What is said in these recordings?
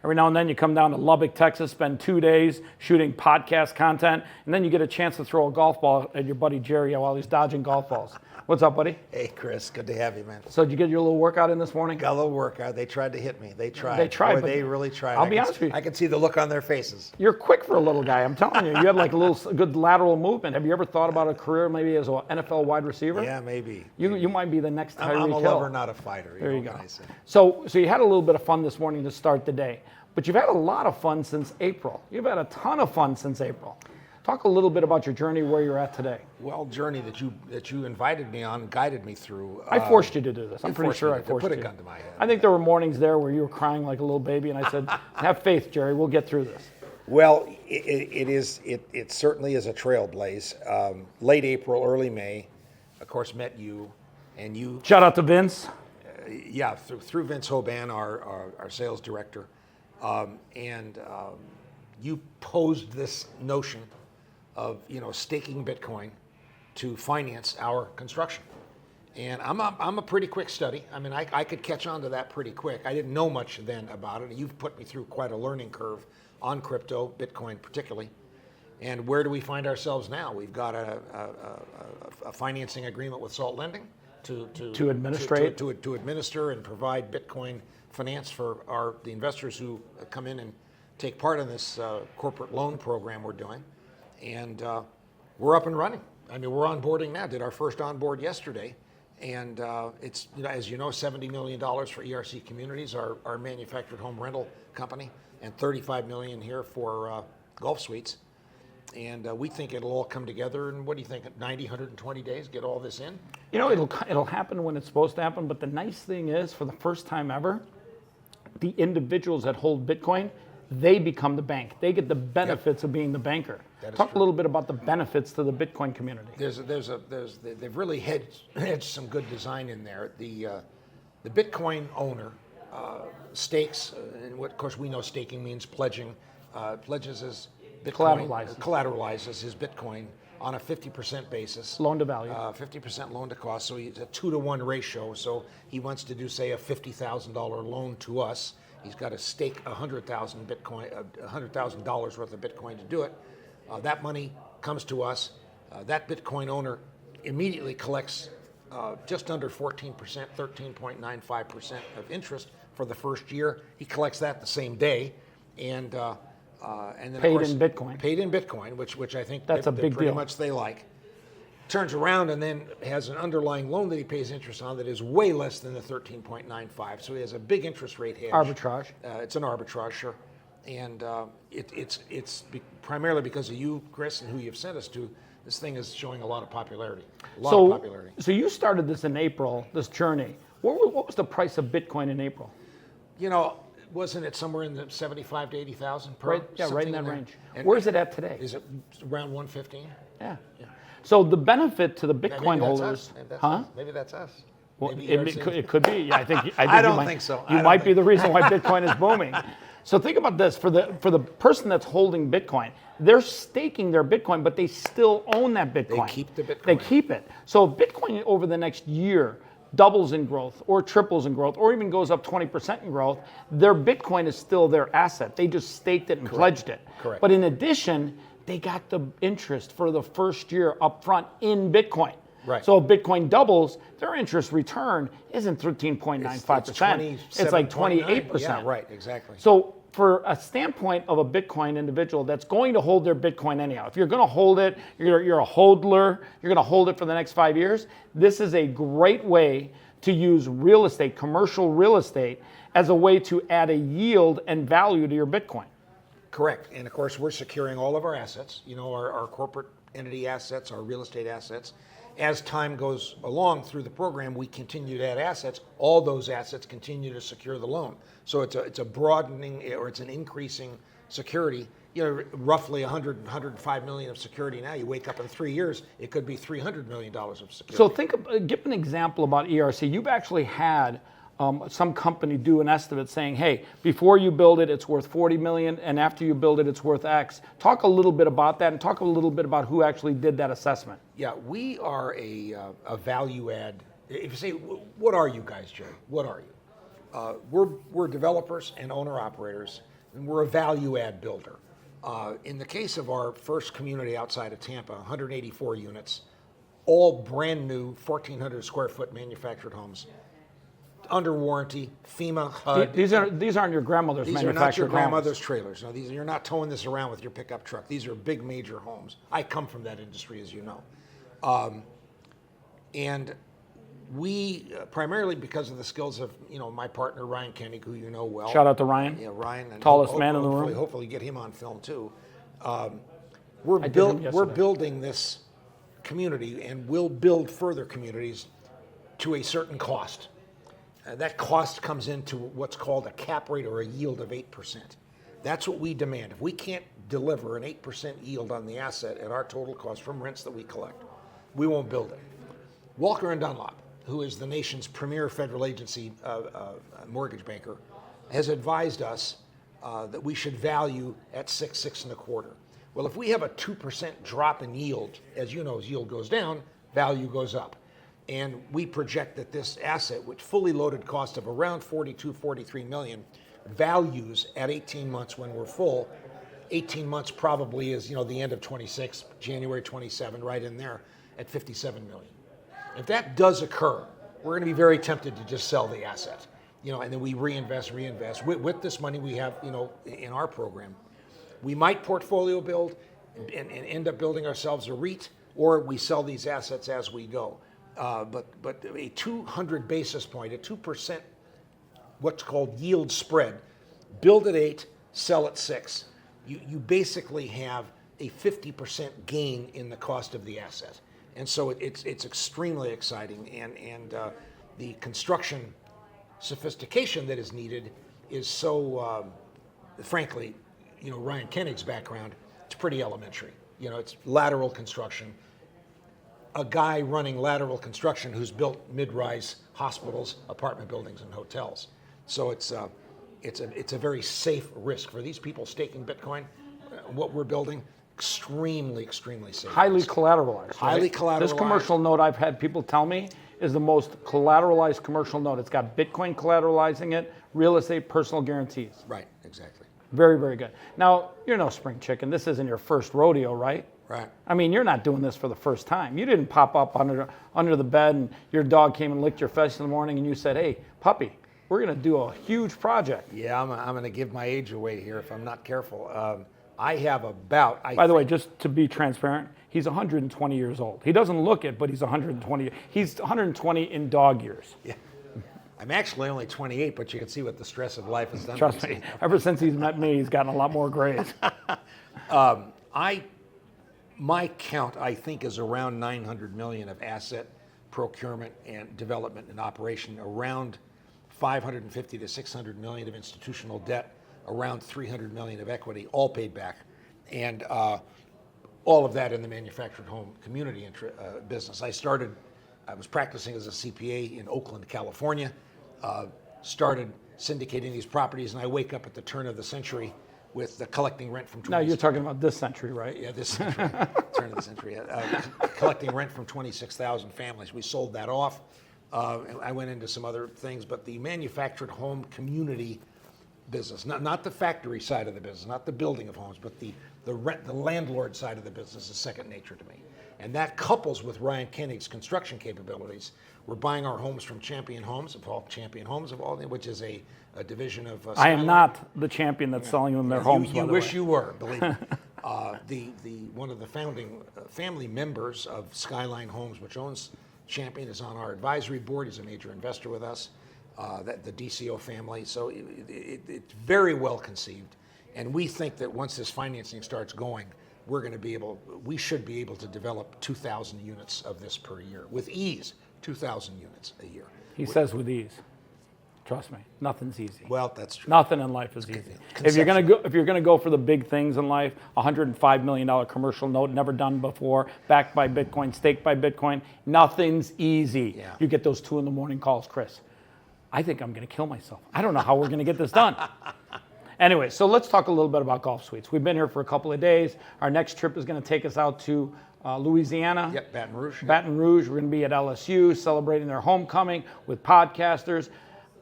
Every now and then you come down to Lubbock, Texas, spend 2 days shooting podcast content, and then you get a chance to throw a golf ball at your buddy Jerry while he's dodging golf balls. What's up, buddy? Hey, Chris. Good to have you, man. So did you get your little workout in this morning? Got a little workout. They tried to hit me. They tried. Boy, they really tried. I'll be honest with you. I could see the look on their faces. You're quick for a little guy. I'm telling you. You have like a little good lateral movement. Have you ever thought about a career maybe as an NFL wide receiver? Yeah, maybe. You might be the next Tyreek Hill. I'm a lover, not a fighter. There you go. So you had a little bit of fun this morning to start the day, but you've had a lot of fun since April. You've had a ton of fun since April. Talk a little bit about your journey, where you're at today. Well, journey that you invited me on, guided me through. I forced you to do this. I'm pretty sure I forced you. Put a gun to my head. I think there were mornings there where you were crying like a little baby, and I said, "Have faith, Jerry. We'll get through this." Well, it certainly is a trailblaze. Late April, early May, of course, met you, and you. Shout out to Vince. Yeah, through Vince Hoban, our sales director, and you posed this notion of staking Bitcoin to finance our construction. And I'm a pretty quick study. I mean, I could catch on to that pretty quick. I didn't know much then about it. You've put me through quite a learning curve on crypto, Bitcoin particularly. And where do we find ourselves now? We've got a financing agreement with Salt Lending to administer and provide Bitcoin finance for the investors who come in and take part in this corporate loan program we're doing. And we're up and running. I mean, we're onboarding now. Did our first onboard yesterday. And it's, as you know, $70 million for ERC Communities, our manufactured home rental company, and $35 million here for Golf Suites. And we think it'll all come together in, what do you think, 90, 120 days, get all this in? It'll happen when it's supposed to happen. But the nice thing is, for the first time ever, the individuals that hold Bitcoin, they become the bank. They get the benefits of being the banker. Talk a little bit about the benefits to the Bitcoin community. They've really hedged some good design in there. The Bitcoin owner stakes, and what, of course, we know staking means pledging. Pledges his Bitcoin, collateralizes his Bitcoin on a 50% basis. Loan to value. 50% loan to cost. So it's a 2-to-1 ratio. So he wants to do, say, a $50,000 loan to us. He's got to stake $100,000 worth of Bitcoin to do it. That money comes to us. That Bitcoin owner immediately collects just under 14%, 13.95% of interest for the first year. He collects that the same day, and then paid in Bitcoin. Paid in Bitcoin, which I think that's a big pretty deal. much they like. Turns around and then has an underlying loan that he pays interest on that is way less than the 13.95. So he has a big interest rate hedge. Arbitrage. It's an arbitrage, sure. And it's primarily because of you, Chris, and who you've sent us to. This thing is showing a lot of popularity. So you started this in April, this journey. What was the price of Bitcoin in April? Wasn't it somewhere in the 75 to 80,000 per? Right, yeah, right in that range. Where is it at today? Is it around 115? Yeah. So the benefit to the Bitcoin holders, Maybe that's us. Well, it could be. Yeah, I think I don't think so. You might be the reason why Bitcoin is booming. So think about this: for the person that's holding Bitcoin, they're staking their Bitcoin, but they still own that Bitcoin. They keep the Bitcoin. They keep it. So if Bitcoin over the next year doubles in growth, or triples in growth, or even goes up 20% in growth, their Bitcoin is still their asset. They just staked it and pledged it. Correct. But in addition, they got the interest for the first year up front in Bitcoin. Right. So if Bitcoin doubles, their interest return isn't 13.95%. It's like 28%. Yeah, right, exactly. So for a standpoint of a Bitcoin individual that's going to hold their Bitcoin anyhow, if you're going to hold it, you're a hodler, you're going to hold it for the next 5 years, this is a great way to use real estate, commercial real estate, as a way to add a yield and value to your Bitcoin. Correct. And of course, we're securing all of our assets, our corporate entity assets, our real estate assets. As time goes along through the program, we continue to add assets. All those assets continue to secure the loan. So it's a broadening, or it's an increasing security. Roughly 105 million of security now. You wake up in 3 years, it could be $300 million of security. So give an example about ERC. You've actually had some company do an estimate saying, hey, before you build it, it's worth 40 million, and after you build it, it's worth X. Talk a little bit about that, and talk a little bit about who actually did that assessment. Yeah, we are a value add. If you say, what are you guys, Jerry? What are you? we're developers and owner-operators, and we're a value-add builder. In the case of our first community outside of Tampa, 184 units, all brand new 1,400 square foot manufactured homes, under warranty, FEMA, HUD. These aren't your grandmother's These are manufactured not your grandmother's homes. trailers. No, you're not towing this around with your pickup truck. These are big, major homes. I come from that industry, as you know. And we, primarily because of the skills of, my partner, Ryan Koenig, who you know well. Shout out to Ryan. Yeah, Ryan. And Tallest man in the room. Hopefully get him on film, too. I We're did him yesterday. building this community, and we'll build further communities to a certain cost. That cost comes into what's called a cap rate or a yield of 8%. That's what we demand. If we can't deliver an 8% yield on the asset at our total cost from rents that we collect, we won't build it. Walker & Dunlop, who is the nation's premier federal agency mortgage banker, has advised us that we should value at 6.25. Well, if we have a 2% drop in yield, as you know, as yield goes down, value goes up. And we project that this asset, which fully loaded cost of around 43 million, values at 18 months when we're full. 18 months probably is, the end of 26, January 27, right in there, at 57 million. If that does occur, we're going to be very tempted to just sell the asset, and then we reinvest. With this money we have, in our program, we might portfolio build and end up building ourselves a REIT, or we sell these assets as we go. But a 200 basis point, a 2%, what's called yield spread, build at 8, sell at 6. You basically have a 50% gain in the cost of the asset. And so it's extremely exciting. And the construction sophistication that is needed is so, frankly, Ryan Koenig's background, it's pretty elementary. It's lateral construction. A guy running lateral construction who's built mid-rise hospitals, apartment buildings, and hotels. So it's a very safe risk for these people staking Bitcoin. What we're building, extremely safe. Highly risk. collateralized. Right? Highly collateralized. This commercial note I've had people tell me is the most collateralized commercial note. It's got Bitcoin collateralizing it, real estate, personal guarantees. Right, exactly. Very, very good. Now, you're no spring chicken. This isn't your first rodeo, right? Right. I mean, you're not doing this for the first time. You didn't pop up under the bed and your dog came and licked your face in the morning and you said, hey, puppy, we're going to do a huge project. Yeah, I'm going to give my age away here if I'm not careful. I have about... By the way, just to be transparent, he's 120 years old. He doesn't look it, but he's 120. He's 120 in dog years. Yeah. I'm actually only 28, but you can see what the stress of life has done. Trust me, ever since he's met me, he's gotten a lot more grays. My count, I think, is around 900 million of asset procurement and development and operation, around 550 to 600 million of institutional debt, around 300 million of equity, all paid back. And all of that in the manufactured home community business. I was practicing as a CPA in Oakland, California, started syndicating these properties, and I wake up at the turn of the century with the collecting rent from 20. Now you're talking about this century, right? Yeah, this century, turn of the century. Collecting rent from 26,000 families. We sold that off. And I went into some other things, but the manufactured home community business, not the factory side of the business, not the building of homes, but the landlord side of the business is second nature to me. And that couples with Ryan Koenig's construction capabilities. We're buying our homes from Champion Homes, which is a division of I am not the champion that's selling them their homes. You wish you were, believe me. One of the founding family members of Skyline Homes, which owns Champion, is on our advisory board. He's a major investor with us, the DCO family. So it's very well conceived. And we think that once this financing starts going, we should be able to develop 2,000 units of this per year with ease. 2,000 units a year. He says with ease. Trust me, nothing's easy. Well, that's true. Nothing in life is easy. If you're gonna go for the big things in life, $105 million commercial note, never done before, backed by Bitcoin, staked by Bitcoin, nothing's easy. Yeah. You get those 2 a.m. calls, Chris. I think I'm gonna kill myself. I don't know how we're gonna get this done. Anyway, so let's talk a little bit about Golf Suites. We've been here for a couple of days. Our next trip is gonna take us out to Louisiana. Yep, Baton Rouge. Baton Rouge. We're going to be at LSU celebrating their homecoming with podcasters.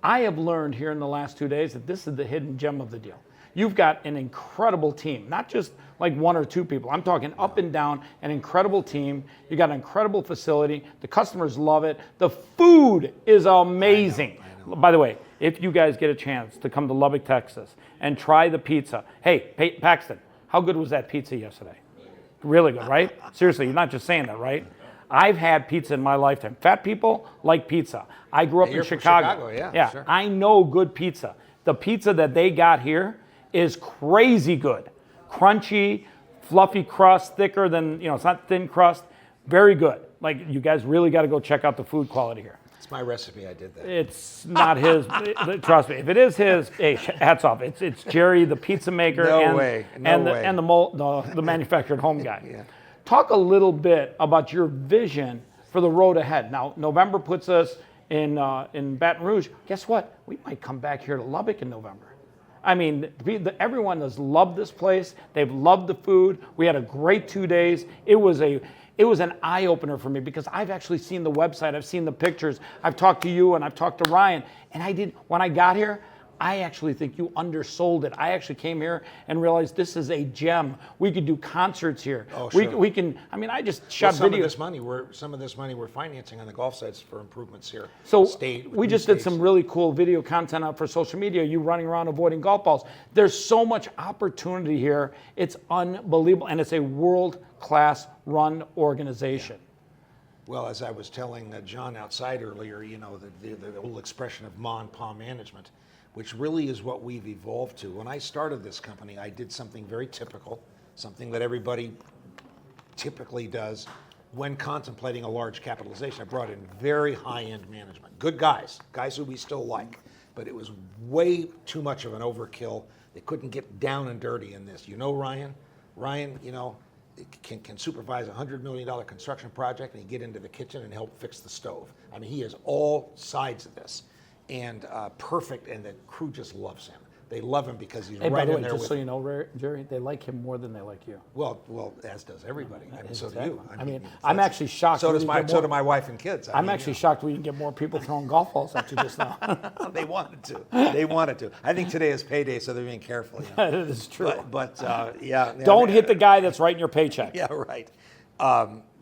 I have learned here in the last 2 days that this is the hidden gem of the deal. You've got an incredible team, not just like 1 or 2 people. I'm talking up and down, an incredible team. You got an incredible facility. The customers love it. The food is amazing. I know. By the way, if you guys get a chance to come to Lubbock, Texas, and try the pizza. Hey, Paxton, how good was that pizza yesterday? Really good, right? Seriously, you're not just saying that, right? I've had pizza in my lifetime. Fat people like pizza. I grew up in Chicago. Yeah, sure. I know good pizza. The pizza that they got here is crazy good. Crunchy, fluffy crust, thicker than, it's not thin crust. Very good. Like, you guys really got to go check out the food quality here. It's my recipe. I did that. It's not his. Trust me. If it is his, hey, hats off. It's Jerry, the pizza maker, and the manufactured home guy. Yeah. Talk a little bit about your vision for the road ahead. Now, November puts us in Baton Rouge. Guess what? We might come back here to Lubbock in November. I mean, everyone has loved this place. They've loved the food. We had a great 2 days. It was an eye-opener for me because I've actually seen the website. I've seen the pictures. I've talked to you and I've talked to Ryan. And when I got here, I actually think you undersold it. I actually came here and realized this is a gem. We could do concerts here. Oh, sure. We can, I just shot some videos. Some of this money we're financing on the golf sites for improvements here. So we just did some really cool video content up for social media, you running around avoiding golf balls. There's so much opportunity here. It's unbelievable. And it's a world-class run organization. Yeah. Well, as I was telling John outside earlier, the old expression of ma and pa management, which really is what we've evolved to. When I started this company, I did something very typical, something that everybody typically does when contemplating a large capitalization. I brought in very high-end management, good guys who we still like, but it was way too much of an overkill. They couldn't get down and dirty in this. Ryan? Ryan, can supervise a $100 million construction project and get into the kitchen and help fix the stove. I mean, he is all sides of this. And perfect, and the crew just loves him. They love him because he's right in there with them. Just so you know, Jerry, they like him more than they like you. Well, as does everybody. So do you. I'm actually shocked. So do my wife and kids. I'm actually shocked we didn't get more people throwing golf balls at you just now. They wanted to. I think today is payday, so they're being careful. That is true. But yeah. Don't hit the guy that's writing your paycheck. Yeah, right.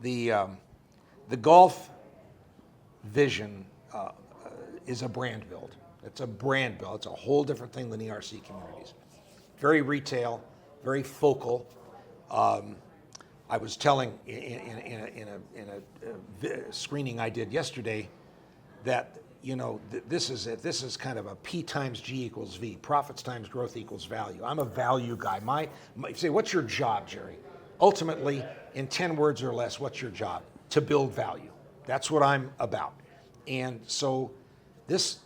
The golf vision is a brand build. It's a brand build. It's a whole different thing than ERC communities. Very retail, very focal. I was telling in a screening I did yesterday that this is kind of a P times G equals V. Profits times growth equals value. I'm a value guy. You say, what's your job, Jerry? Ultimately, in 10 words or less, what's your job? To build value. That's what I'm about. And so this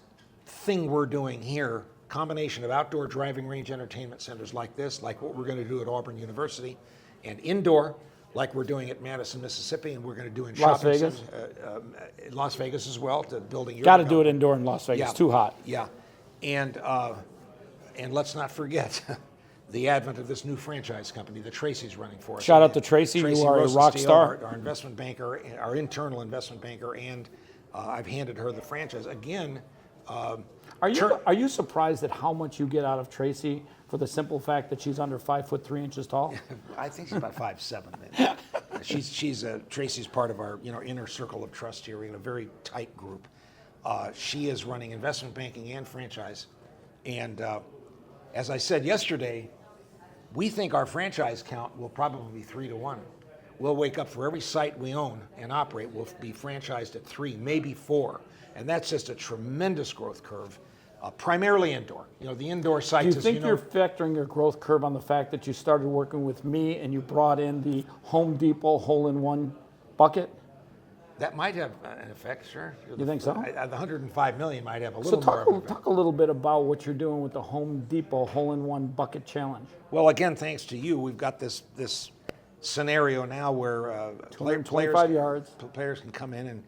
thing we're doing here, combination of outdoor driving range entertainment centers like this, like what we're going to do at Auburn University, and indoor, like we're doing at Madison, Mississippi, and we're going to do in Las Vegas, Las Vegas as well, to building your. Got to do it indoor in Las Vegas. Yeah, too hot. Yeah, and let's not forget the advent of this new franchise company that Tracy's running for us. Shout out to Tracy. You are a rock star. Our investment banker, our internal investment banker, and I've handed her the franchise again. Are you surprised at how much you get out of Tracy for the simple fact that she's under 5'3" tall? I think she's about 5'7". She's Tracy's part of our inner circle of trust here. We're in a very tight group. She is running investment banking and franchise, and as I said yesterday, we think our franchise count will probably be 3 to 1. We'll wake up for every site we own and operate, we'll be franchised at 3, maybe 4. And that's just a tremendous growth curve, primarily indoor. The indoor sites. Do you think you're factoring your growth curve on the fact that you started working with me and you brought in the Home Depot hole-in-one bucket? That might have an effect, sure. You think so? The $105 million might have a little more. So talk a little bit about what you're doing with the Home Depot hole-in-one bucket challenge. Well, again, thanks to you, we've got this scenario now where players can come in and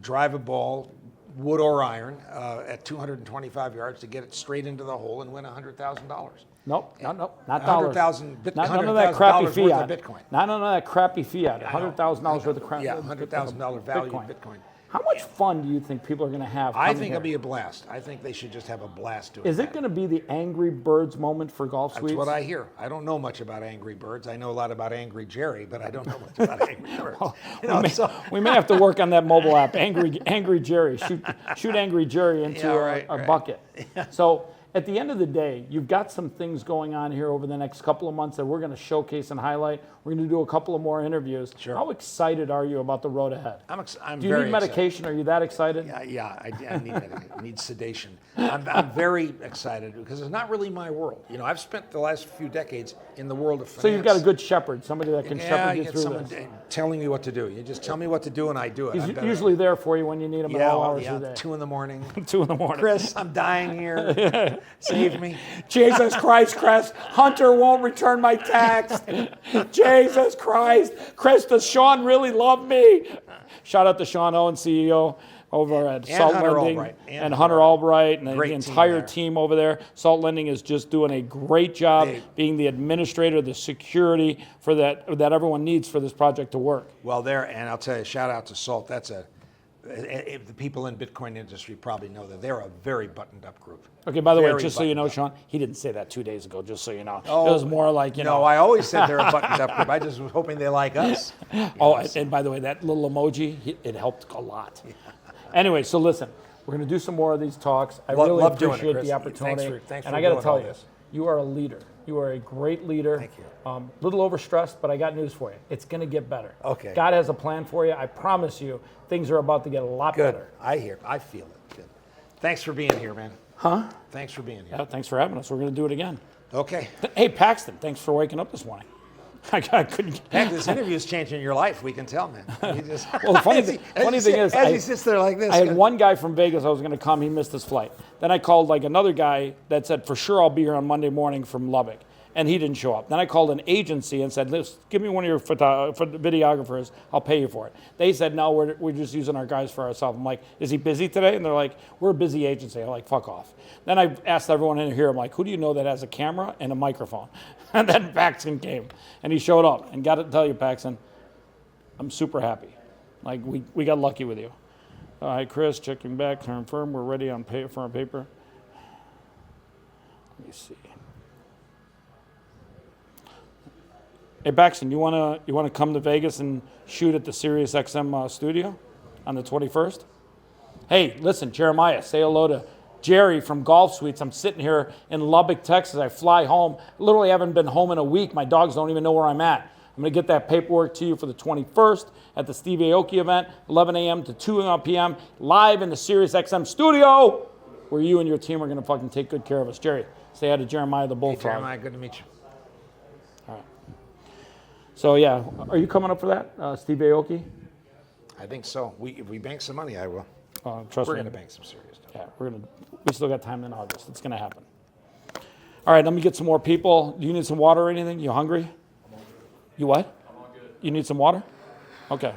drive a ball, wood or iron, at 225 yards to get it straight into the hole and win $100,000. Nope, not dollars. None of that crappy fiat. Bitcoin. None of that crappy fiat. $100,000 worth of crap. Yeah, $100,000 value of Bitcoin. How much fun do you think people are going to have? I coming think here? it'll be a blast. I think they should just have a blast doing Is that. it going to be the Angry Birds moment for Golf Suites? That's what I hear. I don't know much about Angry Birds. I know a lot about Angry Jerry, but I don't know much about Angry Birds. You know, we may have to work on that mobile app, Angry Jerry. Shoot Angry Jerry into a bucket. So at the end of the day, you've got some things going on here over the next couple of months that we're going to showcase and highlight. We're going to do a couple of more interviews. Sure. How excited are you about the road ahead? I'm Do you very need medication? excited. Are you that excited? I need medication. I need sedation. I'm very excited because it's not really my world. You know, I've spent the last few decades in the world of finance. So you've got a good shepherd, somebody that can shepherd you get through someone this. telling me what to do. You just tell me what to do and I do it. He's usually there for you when you need him at all hours of the day. 2 in the morning. 2 in the morning. Chris, I'm dying here. Save me. Jesus Christ, Chris. Hunter won't return my text. Jesus Christ. Chris, does Sean really love me? Shout out to Sean Owen, CEO over at Salt Hunter Lending. Albright. And Hunter Albright and the Great entire team team over there. Salt Lending is just doing a great job being the administrator, the security for that everyone needs for this project to work. Well, and I'll tell you, shout out to Salt. The people in Bitcoin industry probably know that they're a very buttoned up group. Okay, by the way, Very just so you know, buttoned Sean, he didn't say that 2 days ago, just so you know. It was more like, No, I always said they're a buttoned up group. I just was hoping they like us. And by the way, that little emoji, it helped a lot. Anyway, so listen, we're going to do some more of these talks. I really love doing it, appreciate Chris. the opportunity. Thanks for and I got to doing tell all you, this. you are a leader. You are a great leader. Thank you. Little overstressed, but I got news for you. It's going to get better. Okay. God has a plan for you. I promise you, things are about to get a lot better. I feel it. Good. Thanks for being here, man. Huh? Thanks for being here. Yeah, thanks for having us. We're going to do it again. Okay. Hey, Paxton, thanks for waking up this morning. I couldn't. Heck, this interview is changing your life. We can tell, man. Well, the funny thing is, as he sits there like this, I had one guy from Vegas. I was going to come. He missed his flight. Then I called like another guy that said, for sure I'll be here on Monday morning from Lubbock. And he didn't show up. Then I called an agency and said, listen, give me one of your videographers. I'll pay you for it. They said, no, we're just using our guys for ourselves. I'm like, is he busy today? And they're like, we're a busy agency. I'm like, fuck off. Then I asked everyone in here, I'm like, who do you know that has a camera and a microphone? And then Paxton came. And he showed up. And got to tell you, Paxton, I'm super happy. Like, we got lucky with you. All right, Chris, checking back, confirm we're ready for our paper. Let me see. Hey, Paxton, you wanna come to Vegas and shoot at the Sirius XM studio on the 21st? Hey, listen, Jeremiah, say hello to Jerry from Golf Suites. I'm sitting here in Lubbock, Texas. I fly home. Literally haven't been home in a week. My dogs don't even know where I'm at. I'm going to get that paperwork to you for the 21st at the Steve Aoki event, 11 a.m. to 2 p.m., live in the Sirius XM studio, where you and your team are going to fucking take good care of us. Jerry, say hi to Jeremiah the Bullfrog. Hey, Jeremiah, good to meet you. So, yeah, are you coming up for that, Steve Aoki? I think so. If we bank some money, I will. Trust We're me. going to bank some serious stuff. Yeah, we still got time in August. It's going to happen. All right, let me get some more people. Do you need some water or anything? You hungry? You what? You need some water? Okay.